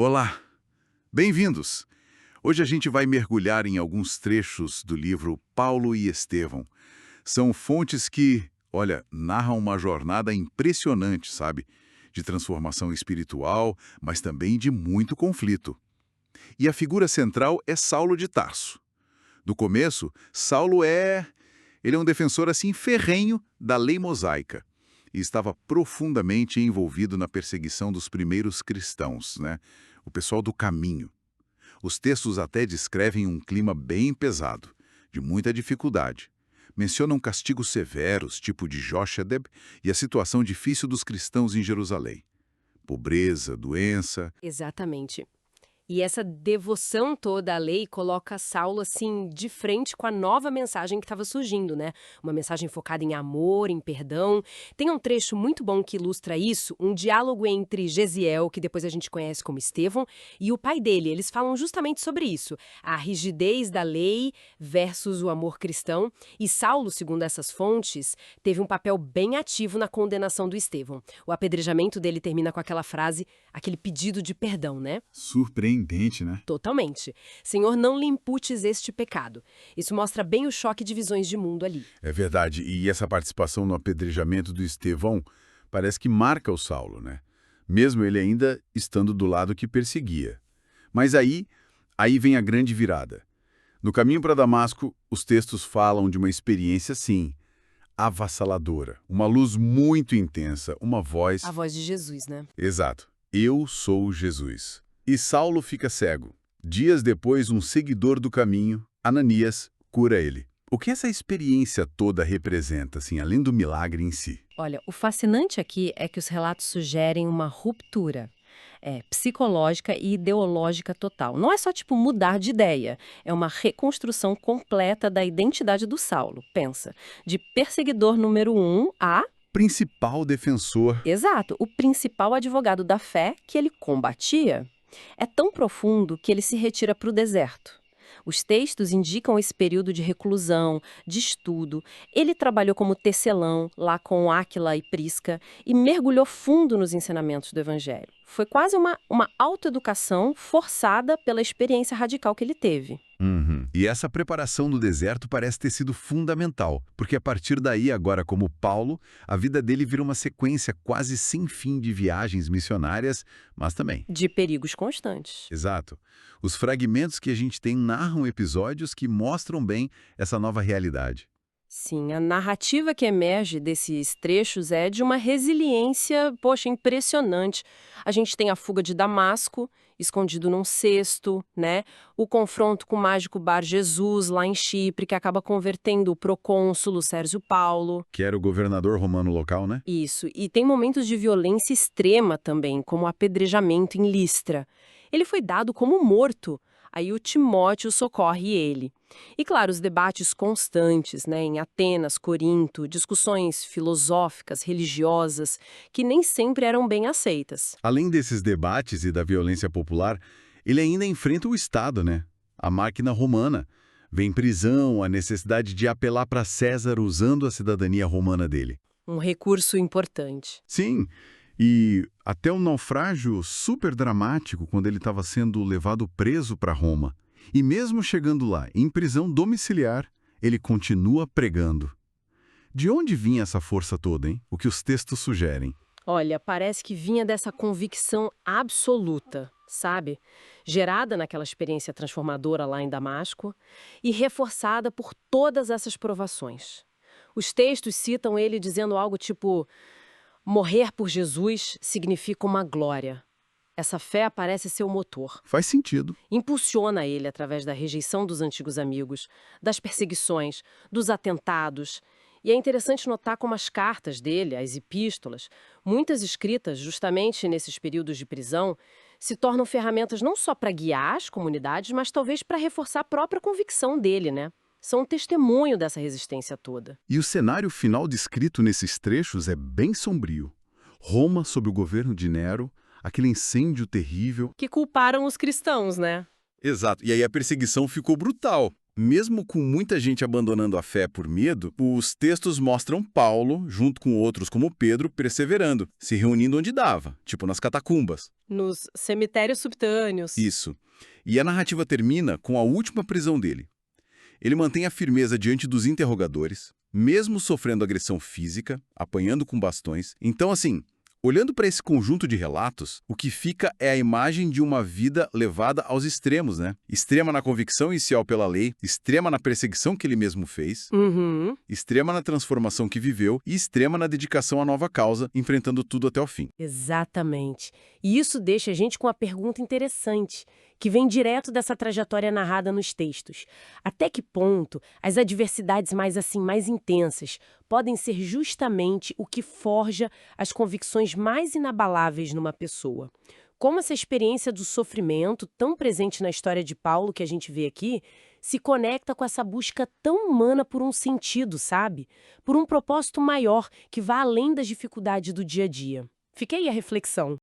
Olá, bem-vindos! Hoje a gente vai mergulhar em alguns trechos do livro Paulo e Estevão. São fontes que, olha, narram uma jornada impressionante, sabe? De transformação espiritual, mas também de muito conflito. E a figura central é Saulo de Tarso. No começo, Ele é um defensor assim ferrenho da lei mosaica e estava profundamente envolvido na perseguição dos primeiros cristãos, né? O pessoal do caminho. Os textos até descrevem um clima bem pesado, de muita dificuldade. Mencionam castigos severos, tipo de Jochebed, e a situação difícil dos cristãos em Jerusalém. Pobreza, doença. Exatamente. E essa devoção toda à lei coloca Saulo assim de frente com a nova mensagem que estava surgindo, né? Uma mensagem focada em amor, em perdão. Tem um trecho muito bom que ilustra isso, um diálogo entre Gesiel, que depois a gente conhece como Estevão, e o pai dele. Eles falam justamente sobre isso, a rigidez da lei versus o amor cristão. E Saulo, segundo essas fontes, teve um papel bem ativo na condenação do Estevão. O apedrejamento dele termina com aquela frase, aquele pedido de perdão, né? Surpreendente, né? Totalmente. Senhor, não lhe imputes este pecado. Isso mostra bem o choque de visões de mundo ali. É verdade. E essa participação no apedrejamento do Estevão parece que marca o Saulo, né? Mesmo ele ainda estando do lado que perseguia. Mas aí vem a grande virada. No caminho para Damasco, os textos falam de uma experiência, sim, avassaladora. Uma luz muito intensa, uma voz... A voz de Jesus, né? Exato. Eu sou Jesus. E Saulo fica cego. Dias depois, um seguidor do caminho, Ananias, cura ele. O que essa experiência toda representa, assim, além do milagre em si? Olha, o fascinante aqui é que os relatos sugerem uma ruptura. Psicológica e ideológica total. Não é só, tipo, mudar de ideia. É uma reconstrução completa da identidade do Saulo. Pensa, de perseguidor número 1 a... Principal defensor. Exato, o principal advogado da fé que ele combatia. É tão profundo que ele se retira para o deserto. Os textos indicam esse período de reclusão, de estudo. Ele trabalhou como tecelão, lá com Áquila e Prisca, e mergulhou fundo nos ensinamentos do Evangelho. Foi quase uma autoeducação forçada pela experiência radical que ele teve. Uhum. E essa preparação no deserto parece ter sido fundamental, porque a partir daí, agora como Paulo, a vida dele vira uma sequência quase sem fim de viagens missionárias, mas também. De perigos constantes. Exato. Os fragmentos que a gente tem narram episódios que mostram bem essa nova realidade. Sim, a narrativa que emerge desses trechos é de uma resiliência, poxa, impressionante. A gente tem a fuga de Damasco, escondido num cesto, né? O confronto com o mágico Bar Jesus, lá em Chipre, que acaba convertendo o procônsulo Sérgio Paulo. Que era o governador romano local, né? Isso, e tem momentos de violência extrema também, como o apedrejamento em Listra. Ele foi dado como morto. Aí o Timóteo socorre ele. E claro, os debates constantes, né, em Atenas, Corinto, discussões filosóficas, religiosas, que nem sempre eram bem aceitas. Além desses debates e da violência popular, ele ainda enfrenta o Estado, né? A máquina romana. Vem prisão, a necessidade de apelar para César usando a cidadania romana dele. Um recurso importante. Sim, e até um naufrágio super dramático quando ele estava sendo levado preso para Roma. E mesmo chegando lá, em prisão domiciliar, ele continua pregando. De onde vinha essa força toda, hein? O que os textos sugerem? Olha, parece que vinha dessa convicção absoluta, sabe? Gerada naquela experiência transformadora lá em Damasco e reforçada por todas essas provações. Os textos citam ele dizendo algo tipo: morrer por Jesus significa uma glória. Essa fé parece ser o motor. Faz sentido. Impulsiona ele através da rejeição dos antigos amigos, das perseguições, dos atentados. E é interessante notar como as cartas dele, as epístolas, muitas escritas justamente nesses períodos de prisão, se tornam ferramentas não só para guiar as comunidades, mas talvez para reforçar a própria convicção dele, né? São um testemunho dessa resistência toda. E o cenário final descrito nesses trechos é bem sombrio. Roma sob o governo de Nero, aquele incêndio terrível. Que culparam os cristãos, né? Exato. E aí a perseguição ficou brutal. Mesmo com muita gente abandonando a fé por medo, os textos mostram Paulo, junto com outros como Pedro, perseverando, se reunindo onde dava, tipo nas catacumbas. Nos cemitérios subterrâneos. Isso. E a narrativa termina com a última prisão dele. Ele mantém a firmeza diante dos interrogadores, mesmo sofrendo agressão física, apanhando com bastões. Então, assim, olhando para esse conjunto de relatos, o que fica é a imagem de uma vida levada aos extremos, né? Extrema na convicção inicial pela lei, extrema na perseguição que ele mesmo fez, Uhum. extrema na transformação que viveu e extrema na dedicação à nova causa, enfrentando tudo até o fim. Exatamente. E isso deixa a gente com uma pergunta interessante, que vem direto dessa trajetória narrada nos textos. Até que ponto as adversidades mais intensas podem ser justamente o que forja as convicções mais inabaláveis numa pessoa? Como essa experiência do sofrimento, tão presente na história de Paulo que a gente vê aqui, se conecta com essa busca tão humana por um sentido, sabe? Por um propósito maior que vá além das dificuldades do dia a dia. Fica aí a reflexão.